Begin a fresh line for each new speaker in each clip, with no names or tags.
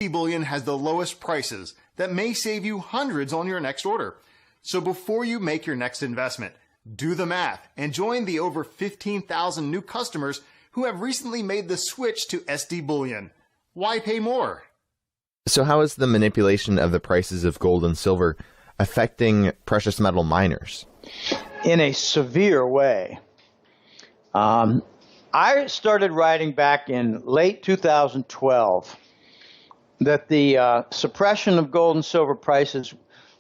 SD Bullion has the lowest prices that may save you hundreds on your next order. So before you make your next investment, do the math and join the over 15,000 new customers who have recently made the switch to SD Bullion. Why pay more?
So how is the manipulation of the prices of gold and silver affecting precious metal miners?
In a severe way. I started writing back in late 2012 that the suppression of gold and silver prices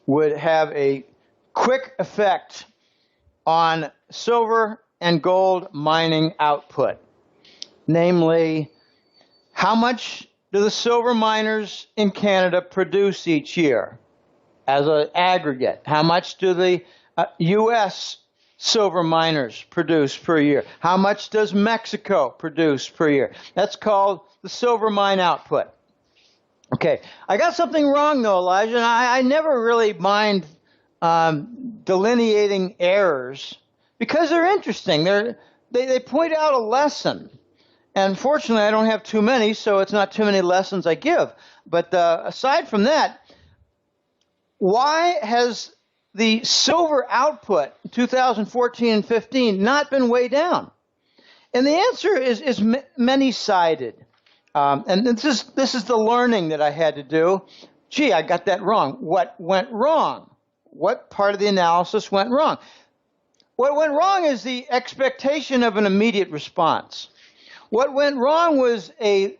would have a quick effect on silver and gold mining output. Namely, how much do the silver miners in Canada produce each year as an aggregate? How much do the U.S. silver miners produce per year? How much does Mexico produce per year? That's called the silver mine output. Okay, I got something wrong though, Elijah, and I never really mind delineating errors because they're interesting. They point out a lesson. And fortunately, I don't have too many, so it's not too many lessons I give. But aside from that, why has the silver output in 2014 and 15 not been way down? And the answer is many-sided. And this is the learning that I had to do. Gee, I got that wrong. What went wrong? What part of the analysis went wrong? What went wrong is the expectation of an immediate response. What went wrong was a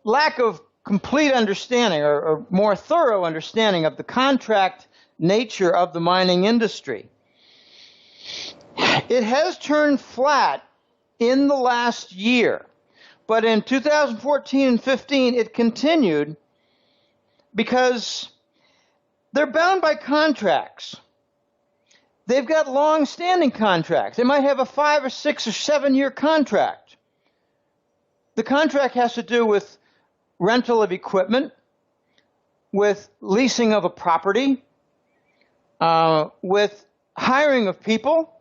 lack of complete understanding or more thorough understanding of the contract nature of the mining industry. It has turned flat in the last year, but in 2014 and 15 it continued because they're bound by contracts. They've got long-standing contracts. They might have a 5 or 6 or 7 year contract. The contract has to do with rental of equipment, with leasing of a property, with hiring of people,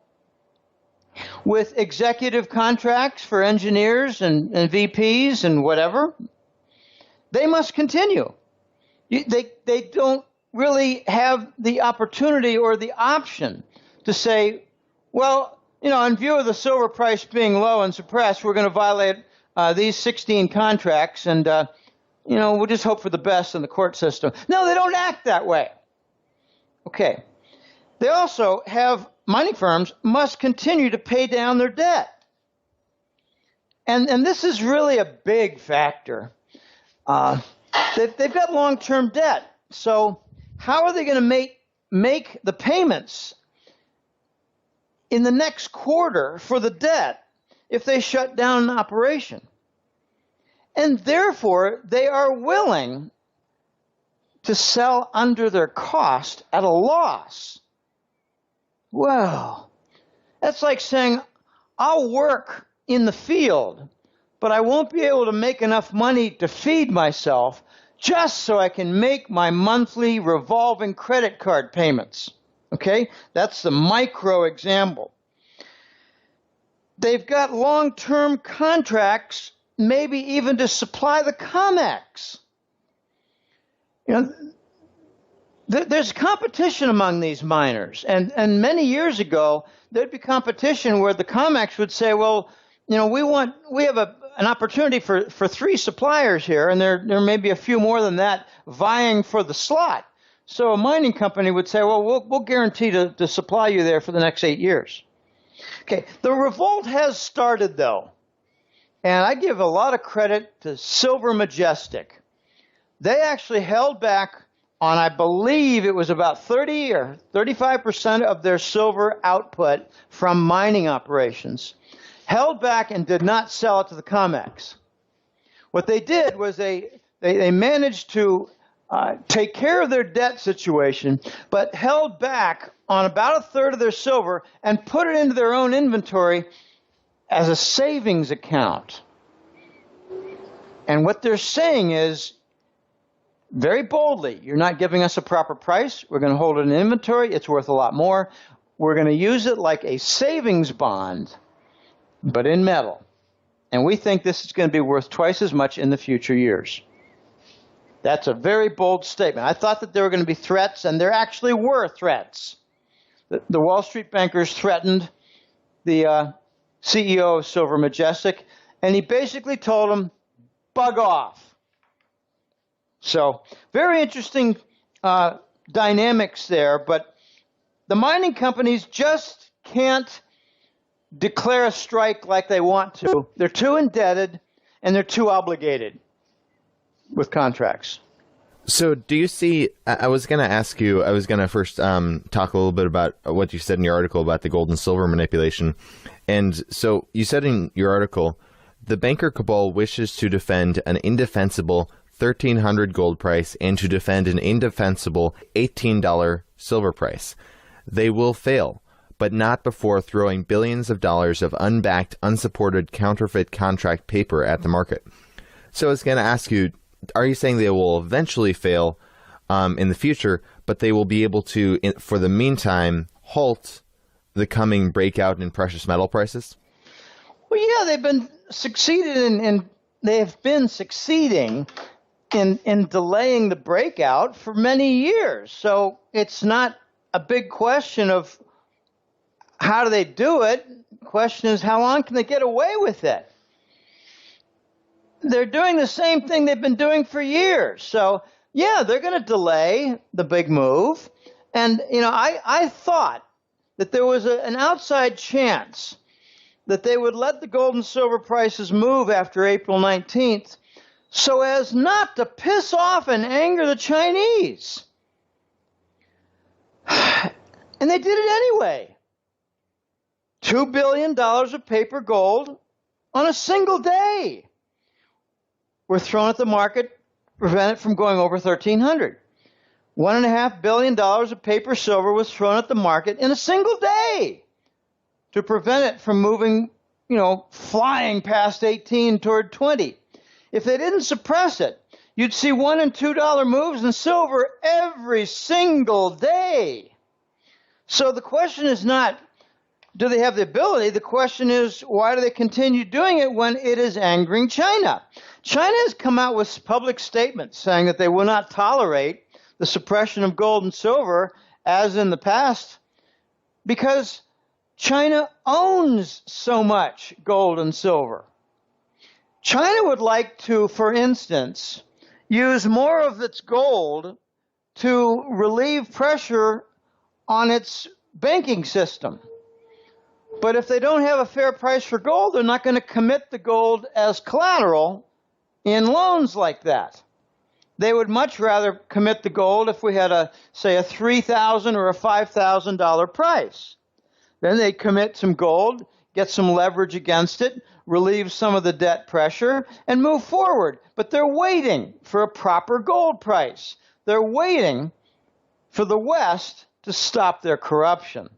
with executive contracts for engineers and VPs and whatever. They must continue. They don't really have the opportunity or the option to say, well, in view of the silver price being low and suppressed, we're going to violate these 16 contracts, and we'll just hope for the best in the court system. No, they don't act that way. Okay. They also have, mining firms must continue to pay down their debt. And this is really a big factor. They've got long-term debt. So how are they going to make the payments in the next quarter for the debt if they shut down an operation? And therefore, they are willing to sell under their cost at a loss. Well, that's like saying, I'll work in the field, but I won't be able to make enough money to feed myself just so I can make my monthly revolving credit card payments. Okay? That's the micro example. They've got long-term contracts, maybe even to supply the COMEX. There's competition among these miners, and many years ago there'd be competition where the COMEX would say, well, we have an opportunity for 3 suppliers here, and there may be a few more than that vying for the slot. So a mining company would say, well, we'll guarantee to supply you there for the next 8 years. Okay, the revolt has started, though, and I give a lot of credit to Silver Majestic. They actually held back on, I believe it was about 30 or 35% of their silver output from mining operations, held back and did not sell it to the COMEX. What they did was they managed to take care of their debt situation, but held back on about a third of their silver and put it into their own inventory as a savings account. And what they're saying is, very boldly, you're not giving us a proper price. We're going to hold it in inventory. It's worth a lot more. We're going to use it like a savings bond, but in metal. And we think this is going to be worth twice as much in the future years. That's a very bold statement. I thought that there were going to be threats, and there actually were threats. The Wall Street bankers threatened the CEO of Silver Majestic, and he basically told him, bug off. So very interesting dynamics there, but the mining companies just can't declare a strike like they want to. They're too indebted, and they're too obligated with contracts.
So do you see, I was going to ask you, I was going to first talk a little bit about what you said in your article about the gold and silver manipulation. And so you said in your article, the banker cabal wishes to defend an indefensible $1,300 gold price and to defend an indefensible $18 silver price. They will fail, but not before throwing billions of dollars of unbacked, unsupported counterfeit contract paper at the market. So I was going to ask you, are you saying they will eventually fail in the future, but they will be able to, for the meantime, halt the coming breakout in precious metal prices?
Well, yeah, they've been succeeding in delaying the breakout for many years. So it's not a big question of how do they do it. The question is, how long can they get away with it? They're doing the same thing they've been doing for years. So, yeah, they're going to delay the big move. And, I thought that there was an outside chance that they would let the gold and silver prices move after April 19th so as not to piss off and anger the Chinese. And they did it anyway. $2 billion of paper gold on a single day were thrown at the market to prevent it from going over 1,300. $1.5 billion of paper silver was thrown at the market in a single day to prevent it from moving, flying past 18 toward 20. If they didn't suppress it, you'd see $1 and $2 moves in silver every single day. So the question is not, do they have the ability? The question is, why do they continue doing it when it is angering China? China has come out with public statements saying that they will not tolerate the suppression of gold and silver as in the past because China owns so much gold and silver. China would like to, for instance, use more of its gold to relieve pressure on its banking system. But if they don't have a fair price for gold, they're not going to commit the gold as collateral in loans like that. They would much rather commit the gold if we had say a $3,000 or a $5,000 price. Then they'd commit some gold, get some leverage against it, relieve some of the debt pressure, and move forward. But they're waiting for a proper gold price. They're waiting for the West to stop their corruption.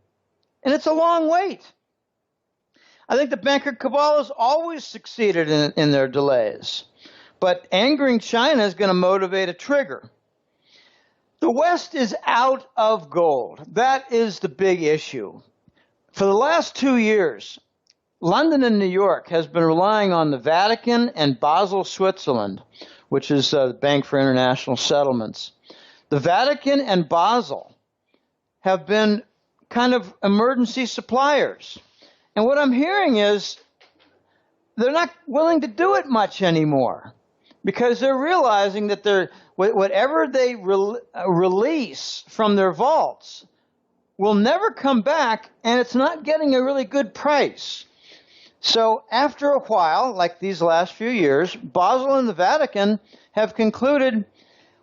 And it's a long wait. I think the banker cabal has always succeeded in their delays. But angering China is going to motivate a trigger. The West is out of gold. That is the big issue. For the last 2 years, London and New York has been relying on the Vatican and Basel, Switzerland, which is the Bank for International Settlements. The Vatican and Basel have been kind of emergency suppliers. And what I'm hearing is they're not willing to do it much anymore because they're realizing that whatever they release from their vaults will never come back, and it's not getting a really good price. So after a while, like these last few years, Basel and the Vatican have concluded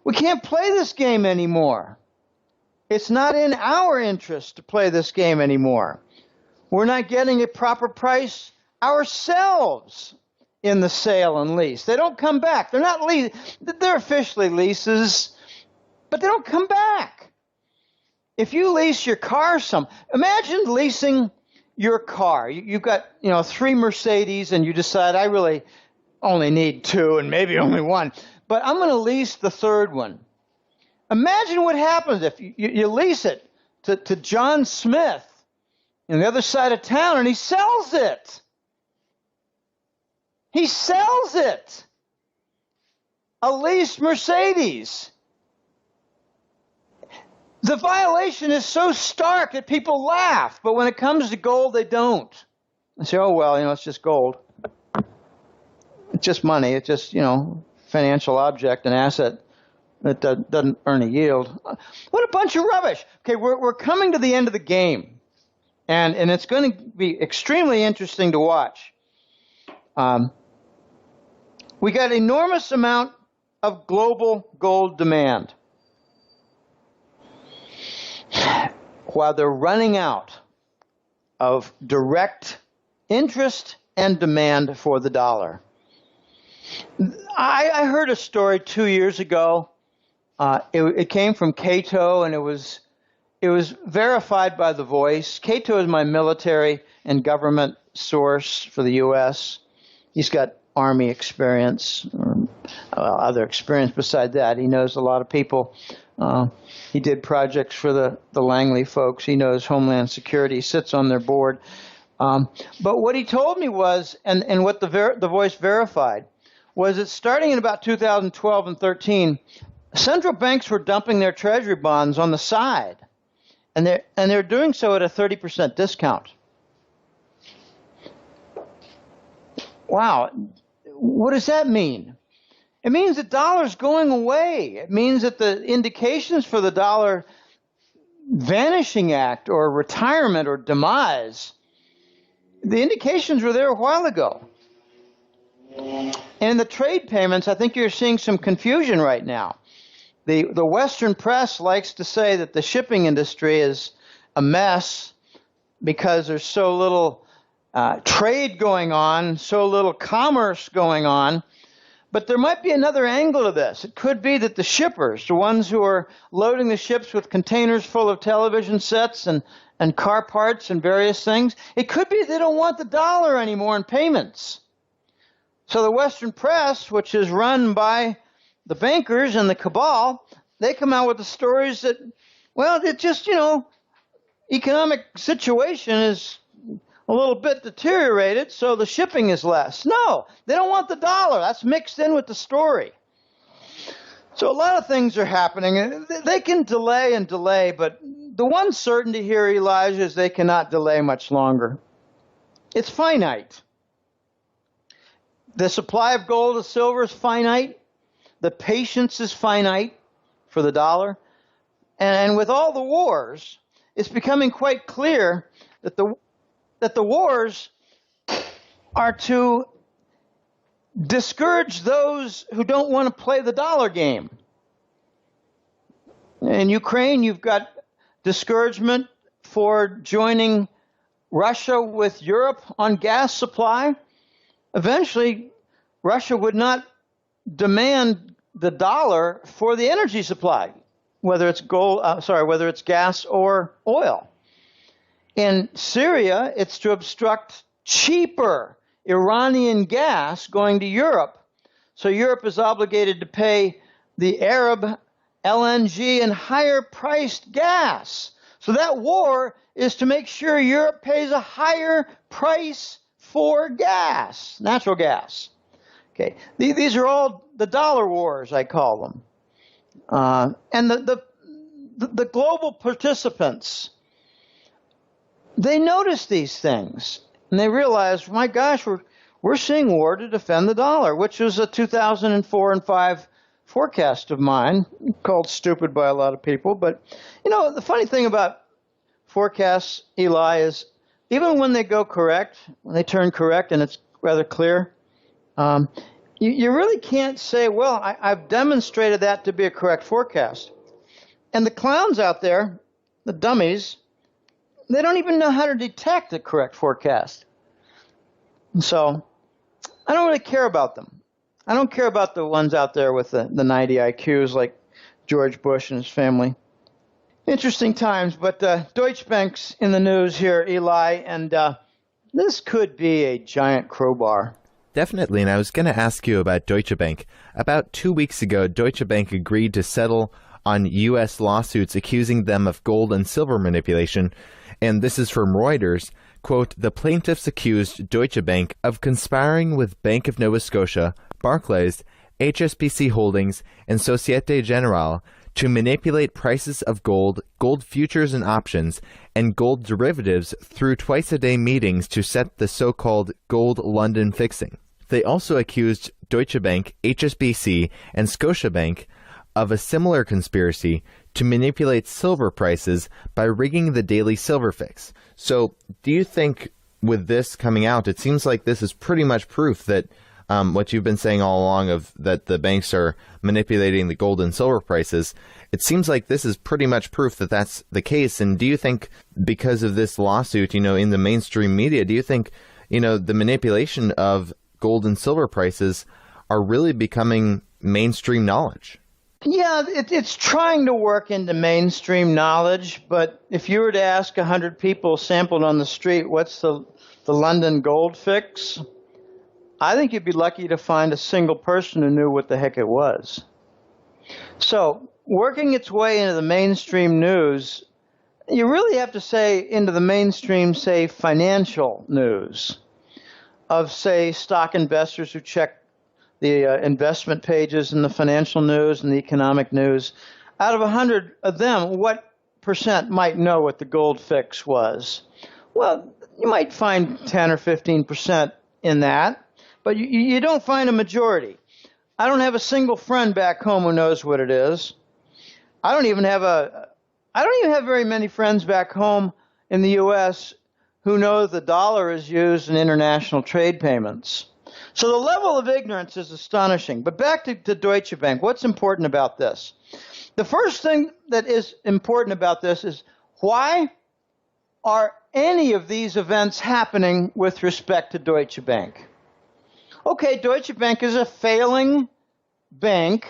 we can't play this game anymore. It's not in our interest to play this game anymore. We're not getting a proper price ourselves in the sale and lease. They don't come back. They're officially leases, but they don't come back. If you lease your car imagine leasing your car. You've got, 3 Mercedes and you decide I really only need 2 and maybe only 1, but I'm going to lease the third one. Imagine what happens if you lease it to John Smith on the other side of town and he sells it. He sells it. a leased Mercedes. The violation is so stark that people laugh, but when it comes to gold, they don't. They say, oh, well, it's just gold. It's just money. It's just, financial object, an asset that doesn't earn a yield. What a bunch of rubbish. Okay, we're coming to the end of the game, and it's going to be extremely interesting to watch. We got enormous amount of global gold demand, while they're running out of direct interest and demand for the dollar. I heard a story 2 years ago. It came from Cato, and it was verified by The Voice. Cato is my military and government source for the U.S. He's got Army experience, other experience beside that. He knows a lot of people. He did projects for the Langley folks. He knows Homeland Security. He sits on their board. But what he told me was, and what the Voice verified, was that starting in about 2012 and 13, central banks were dumping their treasury bonds on the side, and they're doing so at a 30% discount. Wow, what does that mean? It means the dollar's going away. It means that the indications for the dollar vanishing act or retirement or demise, the indications were there a while ago. And the trade payments, I think you're seeing some confusion right now. The Western press likes to say that the shipping industry is a mess because there's so little trade going on, so little commerce going on. But there might be another angle to this. It could be that the shippers, the ones who are loading the ships with containers full of television sets and car parts and various things, it could be they don't want the dollar anymore in payments. So the Western press, which is run by the bankers and the cabal, they come out with the stories that, well, it just, economic situation is a little bit deteriorated, so the shipping is less. No, they don't want the dollar. That's mixed in with the story. So a lot of things are happening. They can delay and delay, but the one certainty here, Elijah, is they cannot delay much longer. It's finite. The supply of gold and silver is finite. The patience is finite for the dollar. And with all the wars, it's becoming quite clear that the wars are to discourage those who don't want to play the dollar game. In Ukraine, you've got discouragement for joining Russia with Europe on gas supply. Eventually, Russia would not demand the dollar for the energy supply, whether it's whether it's gas or oil. In Syria, it's to obstruct cheaper Iranian gas going to Europe. So Europe is obligated to pay the Arab LNG and higher priced gas. So that war is to make sure Europe pays a higher price for gas, natural gas. Okay, these are all the dollar wars, I call them. And the global participants, they notice these things, and they realize, my gosh, we're seeing war to defend the dollar, which was a 2004 and 5 forecast of mine, called stupid by a lot of people. But, the funny thing about forecasts, Eli, is even when they go correct, when they turn correct and it's rather clear, you really can't say, well, I've demonstrated that to be a correct forecast. And the clowns out there, the dummies, they don't even know how to detect a correct forecast. And so I don't really care about them. I don't care about the ones out there with the 90 IQs like George Bush and his family. Interesting times, but Deutsche Bank's in the news here, Eli, and this could be a giant crowbar.
Definitely, and I was going to ask you about Deutsche Bank. About 2 weeks ago, Deutsche Bank agreed to settle on U.S. lawsuits accusing them of gold and silver manipulation, and this is from Reuters. Quote, the plaintiffs accused Deutsche Bank of conspiring with Bank of Nova Scotia, Barclays, HSBC Holdings, and Societe Generale to manipulate prices of gold, gold futures and options, and gold derivatives through twice-a-day meetings to set the so-called gold London fixing. They also accused Deutsche Bank, HSBC, and Scotiabank of a similar conspiracy to manipulate silver prices by rigging the daily silver fix. So, do you think with this coming out, it seems like this is pretty much proof that what you've been saying all along of that the banks are manipulating the gold and silver prices, it seems like this is pretty much proof that that's the case. And do you think because of this lawsuit, in the mainstream media, do you think, the manipulation of gold and silver prices are really becoming mainstream knowledge?
Yeah, it's trying to work into mainstream knowledge, but if you were to ask 100 people sampled on the street, what's the London gold fix? I think you'd be lucky to find a single person who knew what the heck it was. So, working its way into the mainstream news, you really have to say into the mainstream, say, financial news of, say, stock investors who check the investment pages in the financial news and the economic news. Out of 100 of them, what percent might know what the gold fix was? Well, you might find 10 or 15% in that, but you don't find a majority. I don't have a single friend back home who knows what it is. I don't even have very many friends back home in the U.S. who know the dollar is used in international trade payments. So the level of ignorance is astonishing. But back to Deutsche Bank, what's important about this? The first thing that is important about this is why are any of these events happening with respect to Deutsche Bank? Okay, Deutsche Bank is a failing bank.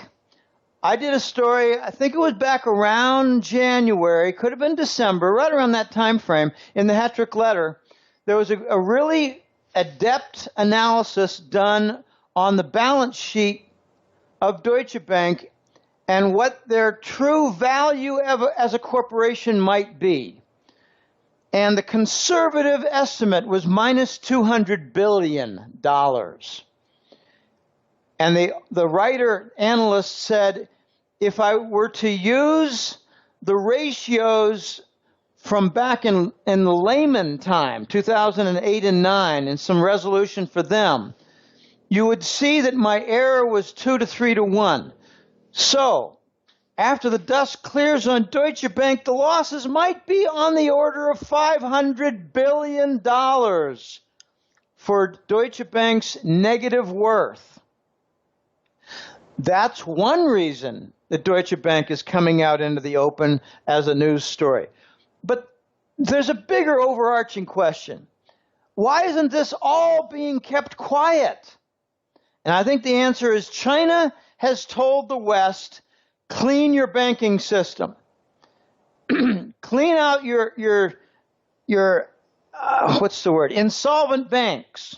I did a story, I think it was back around January, could have been December, right around that time frame, in the Hetrick letter. There was a really adept analysis done on the balance sheet of Deutsche Bank and what their true value as a corporation might be. And the conservative estimate was minus $200 billion. And the writer analyst said, if I were to use the ratios from back in the Lehman time, 2008 and 9, and some resolution for them, you would see that my error was 2 to 3 to 1. So, after the dust clears on Deutsche Bank, the losses might be on the order of $500 billion for Deutsche Bank's negative worth. That's one reason that Deutsche Bank is coming out into the open as a news story. But there's a bigger overarching question. Why isn't this all being kept quiet? And I think the answer is China has told the West, clean your banking system. Clean out your insolvent banks.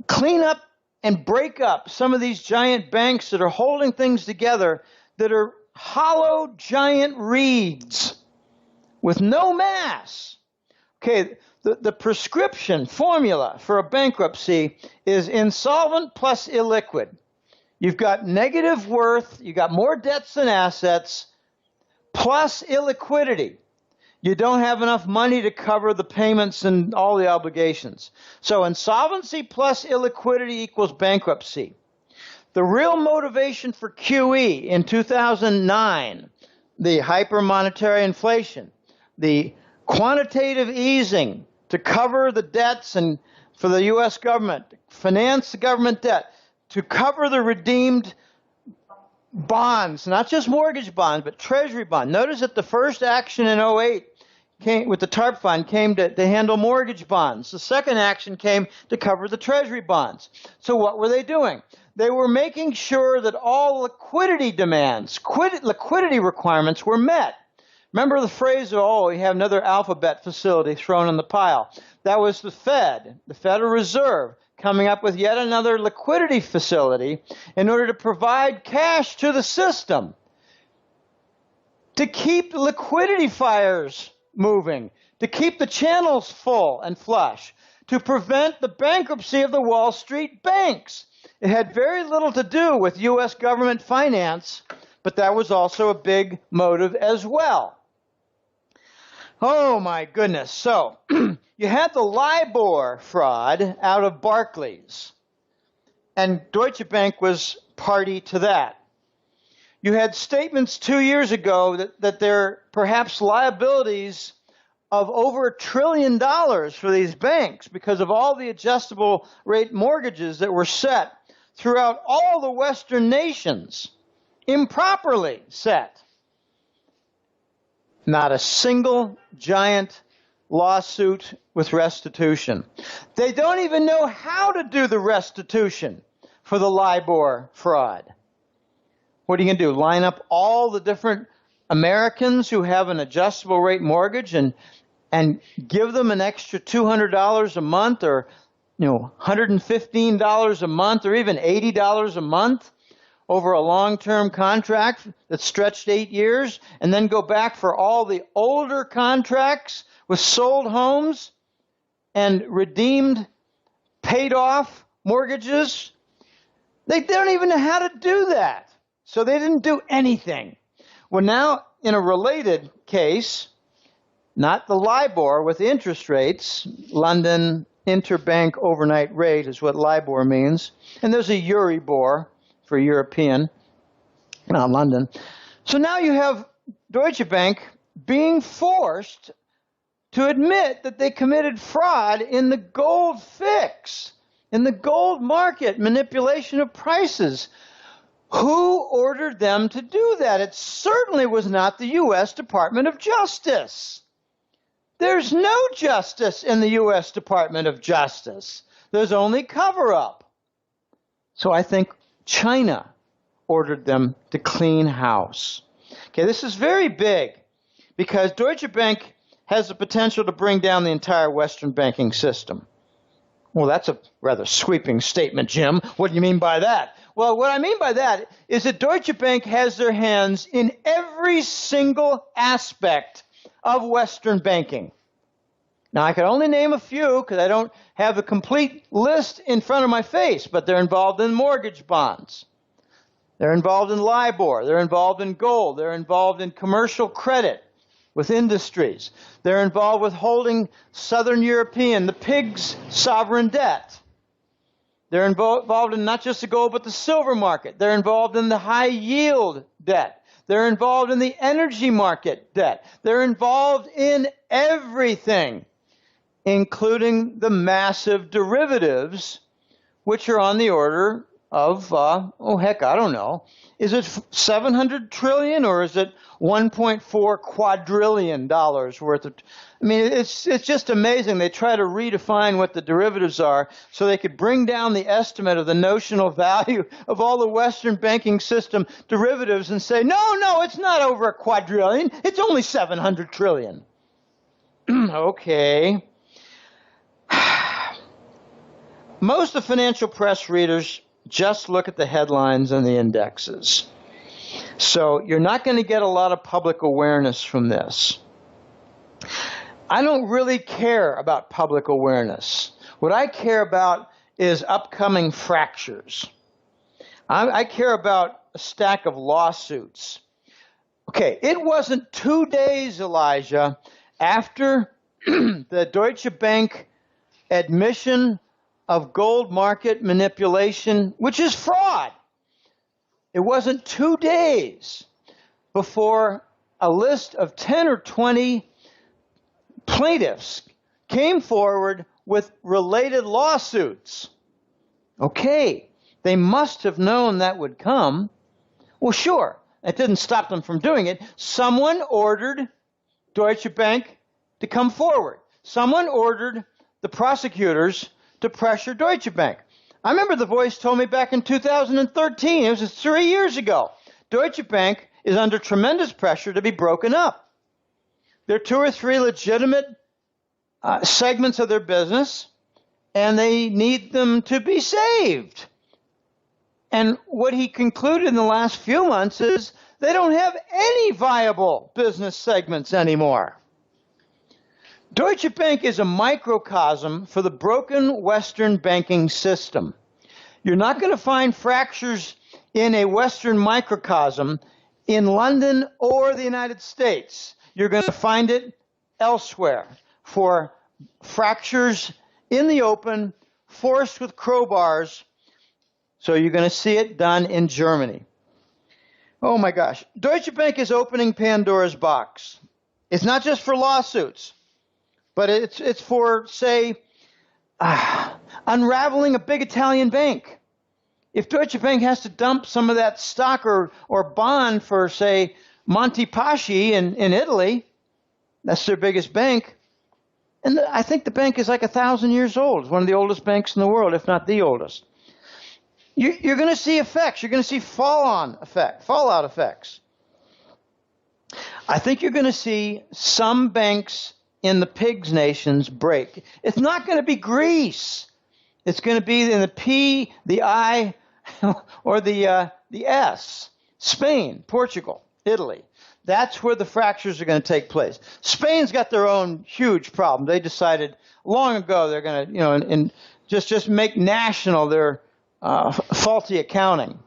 Clean up and break up some of these giant banks that are holding things together that are hollow giant reeds with no mass. Okay, the prescription formula for a bankruptcy is insolvent plus illiquid. You've got negative worth, you've got more debts than assets, plus illiquidity. You don't have enough money to cover the payments and all the obligations. So insolvency plus illiquidity equals bankruptcy. The real motivation for QE in 2009, the hyper-monetary inflation, the quantitative easing to cover the debts and for the U.S. government, finance the government debt, to cover the redeemed bonds, not just mortgage bonds, but treasury bonds. Notice that the first action in 2008 came with the TARP fund came to handle mortgage bonds. The second action came to cover the treasury bonds. So what were they doing? They were making sure that all liquidity demands, liquidity requirements were met. Remember the phrase, oh, we have another alphabet facility thrown in the pile. That was the Fed, the Federal Reserve, coming up with yet another liquidity facility in order to provide cash to the system, to keep liquidity fires moving, to keep the channels full and flush, to prevent the bankruptcy of the Wall Street banks. It had very little to do with U.S. government finance, but that was also a big motive as well. Oh, my goodness. So you had the LIBOR fraud out of Barclays, and Deutsche Bank was party to that. You had statements 2 years ago that there are perhaps liabilities of over $1 trillion for these banks because of all the adjustable rate mortgages that were set throughout all the Western nations, improperly set. Not a single giant lawsuit with restitution. They don't even know how to do the restitution for the LIBOR fraud. What are you going to do? Line up all the different Americans who have an adjustable rate mortgage and give them an extra $200 a month, or $115 a month, or even $80 a month over a long-term contract that stretched 8 years, and then go back for all the older contracts with sold homes and redeemed, paid off mortgages? They don't even know how to do that. So they didn't do anything. Well, now in a related case, not the LIBOR with interest rates, London interbank overnight rate is what LIBOR means, and there's a Euribor for European, not London. So now you have Deutsche Bank being forced to admit that they committed fraud in the gold fix, in the gold market, manipulation of prices. Who ordered them to do that? It certainly was not the U.S. Department of Justice. There's no justice in the U.S. Department of Justice. There's only cover-up. So I think China ordered them to clean house. Okay, this is very big because Deutsche Bank has the potential to bring down the entire Western banking system. Well, that's a rather sweeping statement, Jim. What do you mean by that? Well, what I mean by that is that Deutsche Bank has their hands in every single aspect of Western banking. Now, I can only name a few because I don't have the complete list in front of my face, but they're involved in mortgage bonds. They're involved in LIBOR. They're involved in gold. They're involved in commercial credit with industries. They're involved with holding Southern European, the PIGS sovereign debt. They're involved in not just the gold, but the silver market. They're involved in the high yield debt. They're involved in the energy market debt. They're involved in everything, including the massive derivatives, which are on the order of, I don't know. Is it 700 trillion or is it 1.4 quadrillion dollars worth of? I mean, it's just amazing. They try to redefine what the derivatives are so they could bring down the estimate of the notional value of all the Western banking system derivatives and say, no, it's not over a quadrillion. It's only 700 trillion. Okay. Most of the financial press readers just look at the headlines and the indexes. So you're not going to get a lot of public awareness from this. I don't really care about public awareness. What I care about is upcoming fractures. I care about a stack of lawsuits. Okay, it wasn't 2 days, Elijah, after the Deutsche Bank admission of gold market manipulation, which is fraud. It wasn't 2 days before a list of 10 or 20 plaintiffs came forward with related lawsuits. Okay, they must have known that would come. Well, sure, that didn't stop them from doing it. Someone ordered Deutsche Bank to come forward. Someone ordered the prosecutors to pressure Deutsche Bank. I remember The Voice told me back in 2013, it was just 3 years ago, Deutsche Bank is under tremendous pressure to be broken up. There are 2 or 3 legitimate segments of their business, and they need them to be saved. And what he concluded in the last few months is they don't have any viable business segments anymore. Deutsche Bank is a microcosm for the broken Western banking system. You're not going to find fractures in a Western microcosm in London or the United States. You're going to find it elsewhere for fractures in the open, forced with crowbars. So you're going to see it done in Germany. Oh my gosh. Deutsche Bank is opening Pandora's box. It's not just for lawsuits, but it's for, say, unraveling a big Italian bank. If Deutsche Bank has to dump some of that stock or bond for, say, Monte Paschi in Italy, that's their biggest bank, and I think the bank is like 1,000 years old. It's one of the oldest banks in the world, if not the oldest. You're going to see effects. You're going to see fallout effects. I think you're going to see some banks in the pigs nations break. It's not going to be Greece. It's going to be in the P, the I, or the S. Spain, Portugal, Italy. That's where the fractures are going to take place. Spain's got their own huge problem. They decided long ago they're going to, and just make national their faulty accounting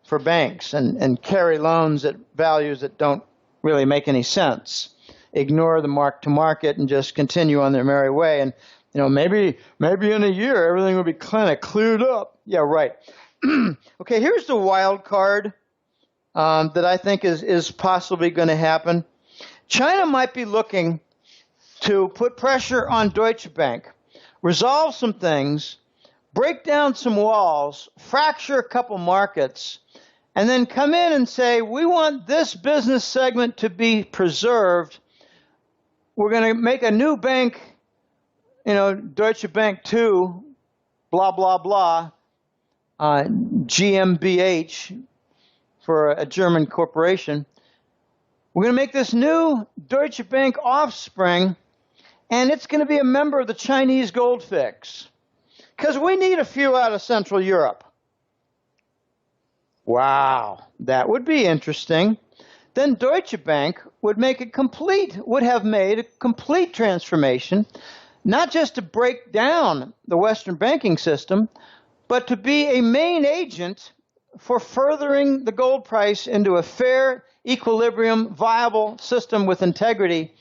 for banks and carry loans at values that don't really make any sense. Ignore the mark to market and just continue on their merry way. And maybe in a year everything will be kind of cleared up. Yeah, right. Okay, here's the wild card that I think is possibly going to happen. China might be looking to put pressure on Deutsche Bank, resolve some things, break down some walls, fracture a couple markets, and then come in and say, we want this business segment to be preserved. We're going to make a new bank, Deutsche Bank 2, blah, blah, blah, GmbH for a German corporation. We're going to make this new Deutsche Bank offspring, and it's going to be a member of the Chinese gold fix. Because we need a few out of Central Europe. Wow, that would be interesting. Then Deutsche Bank would have made a complete transformation, not just to break down the Western banking system, but to be a main agent for furthering the gold price into a fair, equilibrium, viable system with integrity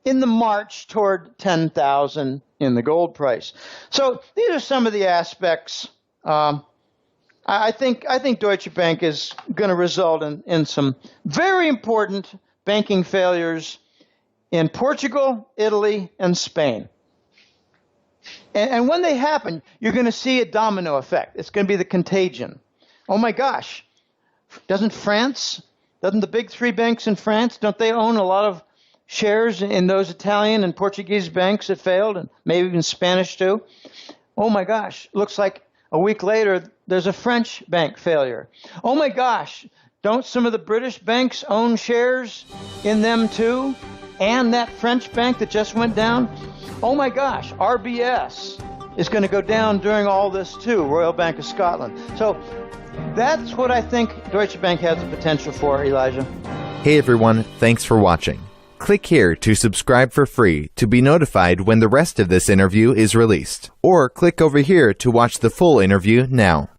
in the march toward 10,000 in the gold price. So these are some of the aspects. I think Deutsche Bank is going to result in some very important banking failures in Portugal, Italy, and Spain. And when they happen, you're going to see a domino effect. It's going to be the contagion. Oh my gosh, doesn't the big three banks in France, don't they own a lot of shares in those Italian and Portuguese banks that failed, and maybe even Spanish too? Oh my gosh, looks like a week later there's a French bank failure. Oh my gosh, don't some of the British banks own shares in them too? And that French bank that just went down? Oh my gosh, RBS is going to go down during all this too, Royal Bank of Scotland. So that's what I think Deutsche Bank has the potential for, Elijah.
Hey everyone, thanks for watching. Click here to subscribe for free to be notified when the rest of this interview is released. Or click over here to watch the full interview now.